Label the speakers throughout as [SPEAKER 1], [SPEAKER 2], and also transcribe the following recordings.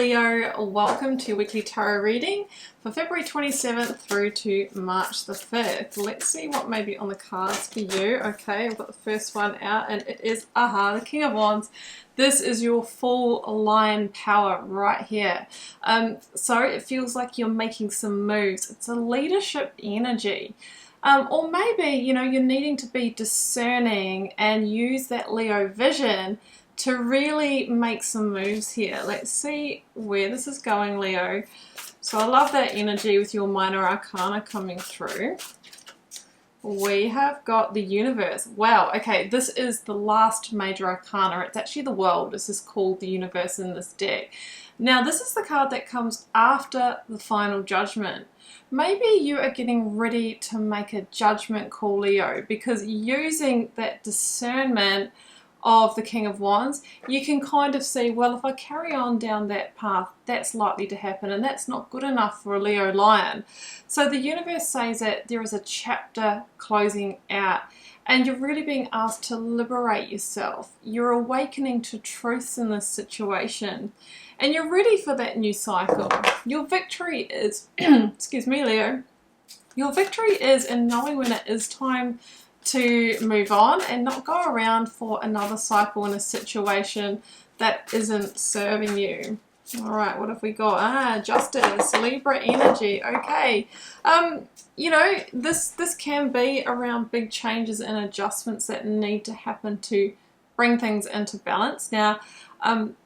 [SPEAKER 1] Leo, welcome to your weekly tarot reading for February 27th through to March the 5th. Let's see what may be on the cards for you. Okay, I've got the first one out and it is, the King of Wands. This is your full lion power right here. So it feels like you're making some moves. It's a leadership energy. Or maybe, you're needing to be discerning and use that Leo vision to really make some moves here. Let's see where this is going, Leo. So I love that energy with your minor arcana coming through. We have got the universe. Wow, okay, this is the last major arcana. It's actually the world. This is called the universe in this deck. Now, this is the card that comes after the final judgment. Maybe you are getting ready to make a judgment call, Leo, because using that discernment of the King of Wands, you can kind of see, well, if I carry on down that path, that's likely to happen, and that's not good enough for a Leo lion. So the universe says that there is a chapter closing out, and you're really being asked to liberate yourself. You're awakening to truths in this situation, and you're ready for that new cycle. Your victory is, excuse me, Leo, your victory is in knowing when it is time to move on and not go around for another cycle in a situation that isn't serving you. All right, what have we got? Justice, Libra energy. Okay. This can be around big changes and adjustments that need to happen to bring things into balance. Now,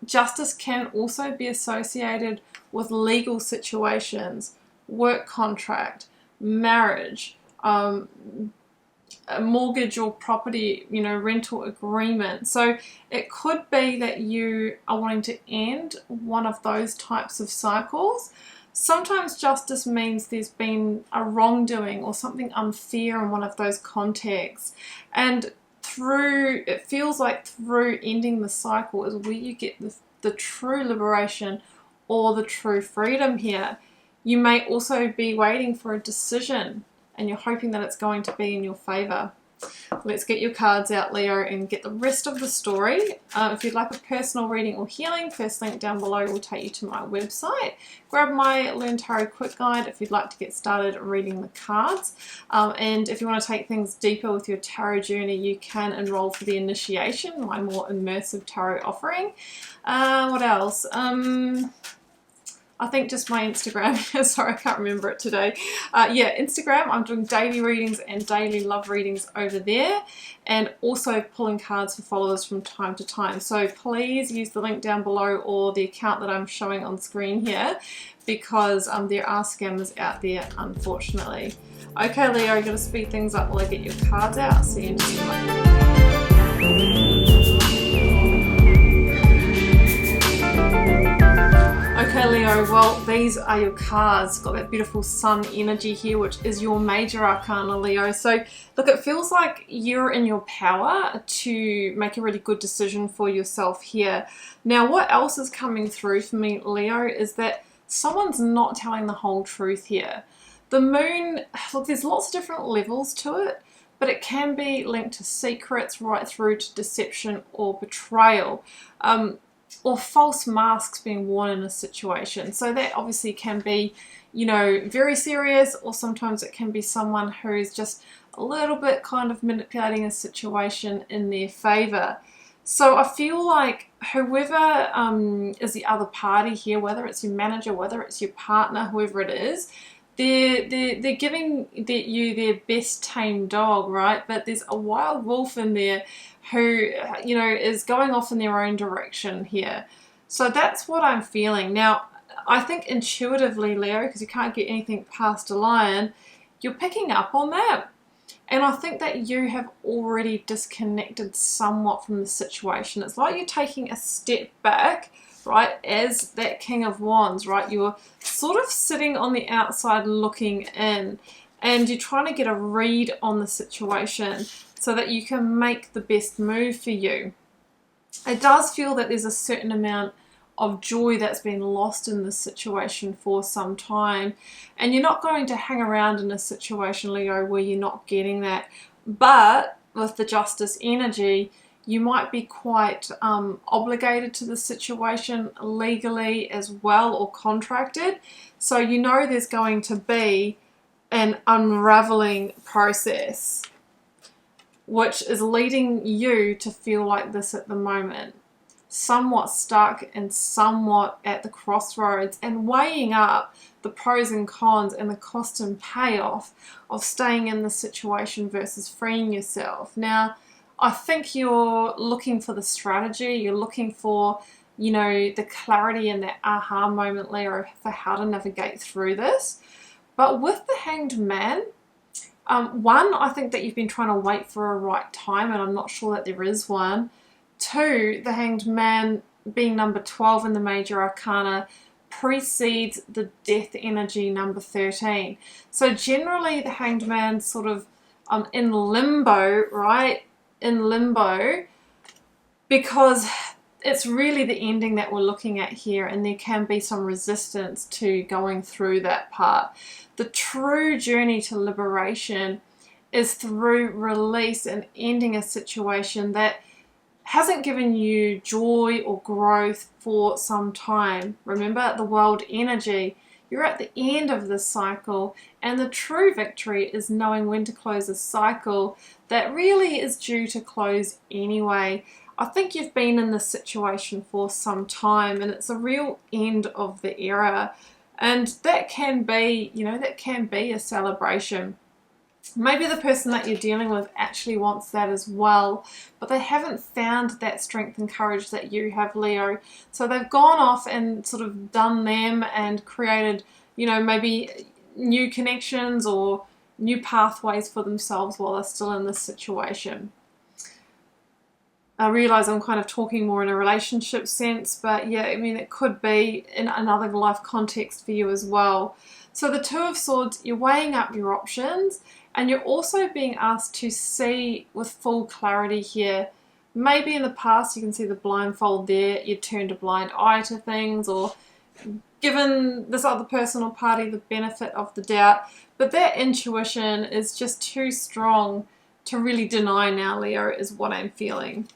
[SPEAKER 1] justice can also be associated with legal situations, work contract, marriage, a mortgage or property, rental agreement. So it could be that you are wanting to end one of those types of cycles. Sometimes justice means there's been a wrongdoing or something unfair in one of those contexts. And it feels like through ending the cycle is where you get the true liberation or the true freedom here. You may also be waiting for a decision, and you're hoping that it's going to be in your favor. Let's get your cards out, Leo, and get the rest of the story. If you'd like a personal reading or healing, first link down below will take you to my website. Grab my Learn Tarot Quick Guide if you'd like to get started reading the cards. And if you want to take things deeper with your tarot journey, you can enroll for the initiation, my more immersive tarot offering. What else? I think just my Instagram. Sorry, I can't remember it today. Instagram. I'm doing daily readings and daily love readings over there, and also pulling cards for followers from time to time. So please use the link down below or the account that I'm showing on screen here, because there are scammers out there, unfortunately. Okay, Leo, you're going to speed things up while I get your cards out. See you in just a moment. Okay, Leo, well, these are your cards. Got that beautiful sun energy here, which is your major arcana, Leo. So, look, it feels like you're in your power to make a really good decision for yourself here. Now, what else is coming through for me, Leo, is that someone's not telling the whole truth here. The moon, look, there's lots of different levels to it, but it can be linked to secrets right through to deception or betrayal. Or false masks being worn in a situation. So that obviously can be, very serious, or sometimes it can be someone who's just a little bit kind of manipulating a situation in their favor. So I feel like whoever is the other party here, whether it's your manager, whether it's your partner, whoever it is, they're giving you their best tame dog, right? But there's a wild wolf in there who, is going off in their own direction here. So that's what I'm feeling. Now, I think intuitively, Leo, because you can't get anything past a lion, you're picking up on that. And I think that you have already disconnected somewhat from the situation. It's like you're taking a step back, right, as that King of Wands, right? You're sort of sitting on the outside looking in, and you're trying to get a read on the situation so that you can make the best move for you. It does feel that there's a certain amount of joy that's been lost in this situation for some time, and you're not going to hang around in a situation, Leo, where you're not getting that. But with the justice energy, You might be quite obligated to the situation legally as well, or contracted. So you know there's going to be an unraveling process, which is leading you to feel like this at the moment. Somewhat stuck and somewhat at the crossroads, and weighing up the pros and cons and the cost and payoff of staying in the situation versus freeing yourself. Now, I think you're looking for the strategy, you're looking for, you know, the clarity and that aha moment, Leo, for how to navigate through this. But with the Hanged Man, one, I think that you've been trying to wait for a right time, and I'm not sure that there is one. Two, the Hanged Man being number 12 in the major arcana precedes the death energy number 13. So generally the Hanged Man sort of in limbo, right? In limbo, because it's really the ending that we're looking at here, and there can be some resistance to going through that part. The true journey to liberation is through release and ending a situation that hasn't given you joy or growth for some time. Remember the world energy. You're at the end of the cycle, and the true victory is knowing when to close a cycle that really is due to close anyway. I think you've been in this situation for some time, and it's a real end of the era, and that can be, you know, that can be a celebration. Maybe the person that you're dealing with actually wants that as well, but they haven't found that strength and courage that you have, Leo. So they've gone off and sort of done them and created, you know, maybe new connections or new pathways for themselves while they're still in this situation. I realize I'm kind of talking more in a relationship sense, but yeah, I mean, it could be in another life context for you as well. So the Two of Swords, you're weighing up your options, and you're also being asked to see with full clarity here. Maybe in the past you can see the blindfold there, you turned a blind eye to things, or given this other person or party the benefit of the doubt, but that intuition is just too strong to really deny now, Leo, is what I'm feeling.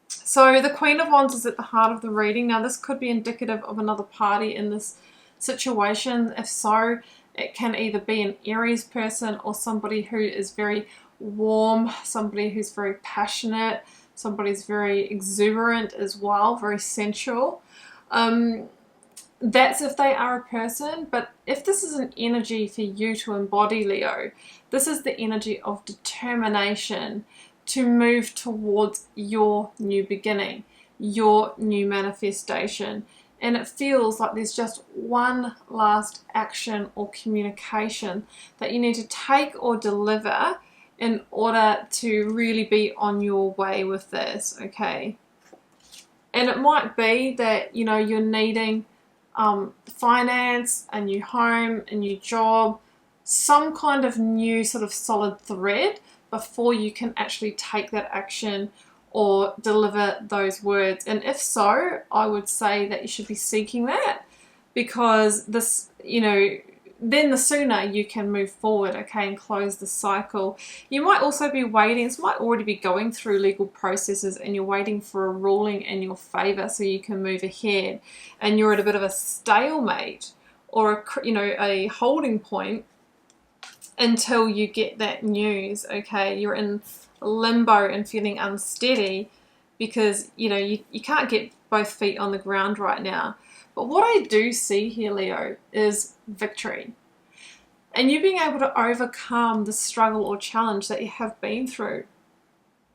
[SPEAKER 1] So the Queen of Wands is at the heart of the reading. Now this could be indicative of another party in this situation. If so, it can either be an Aries person or somebody who is very warm, somebody who's very passionate, somebody who's very exuberant as well, very sensual. That's if they are a person, but if this is an energy for you to embody, Leo, this is the energy of determination to move towards your new beginning, your new manifestation. And it feels like there's just one last action or communication that you need to take or deliver in order to really be on your way with this, okay? And it might be that, you know, you're needing finance, a new home, a new job, some kind of new sort of solid thread before you can actually take that action or deliver those words. And if so, I would say that you should be seeking that, because this, you know, then the sooner you can move forward, okay, and close the cycle. You might also be waiting, this might already be going through legal processes, and you're waiting for a ruling in your favor so you can move ahead, and you're at a bit of a stalemate or a holding point until you get that news, okay? You're in limbo and feeling unsteady because, you know, you can't get both feet on the ground right now. But what I do see here, Leo, is victory. And you being able to overcome the struggle or challenge that you have been through.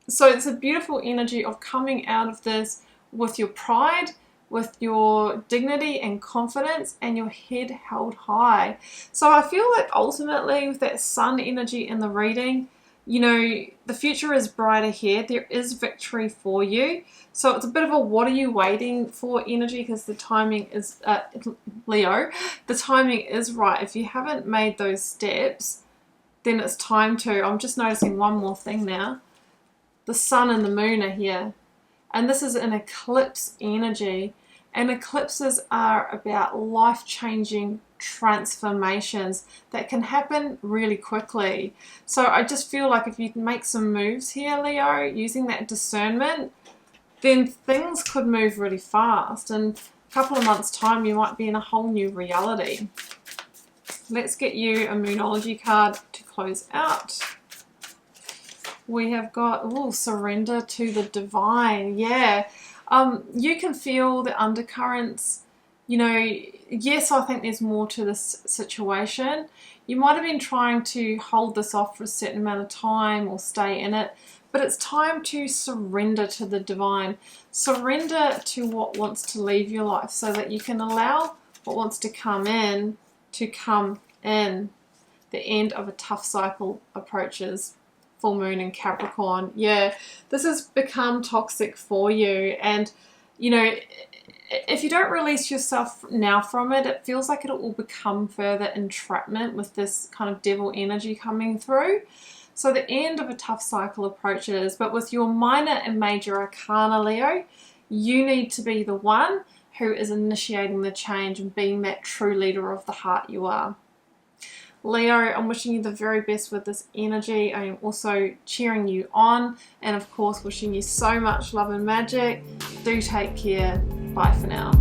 [SPEAKER 1] So it's a beautiful energy of coming out of this with your pride, with your dignity and confidence, and your head held high. So I feel like ultimately with that sun energy in the reading, you know, the future is bright ahead. There is victory for you. So it's a bit of a what are you waiting for energy, because the timing is, Leo, the timing is right. If you haven't made those steps, then it's time to. I'm just noticing one more thing now. The sun and the moon are here. And this is an eclipse energy. And eclipses are about life-changing transformations that can happen really quickly. So I just feel like if you can make some moves here, Leo, using that discernment, then things could move really fast. In a couple of months' time, you might be in a whole new reality. Let's get you a Moonology card to close out. We have got, surrender to the divine. Yeah. You can feel the undercurrents. You know, yes, I think there's more to this situation. You might have been trying to hold this off for a certain amount of time or stay in it, but it's time to surrender to the divine. Surrender to what wants to leave your life so that you can allow what wants to come in to come in. The end of a tough cycle approaches. Full moon in Capricorn. Yeah, this has become toxic for you, and you know, if you don't release yourself now from it, it feels like it will become further entrapment with this kind of devil energy coming through. So the end of a tough cycle approaches, but with your minor and major arcana, Leo, you need to be the one who is initiating the change and being that true leader of the heart you are. Leo, I'm wishing you the very best with this energy. I am also cheering you on, and of course wishing you so much love and magic. Do take care. Bye for now.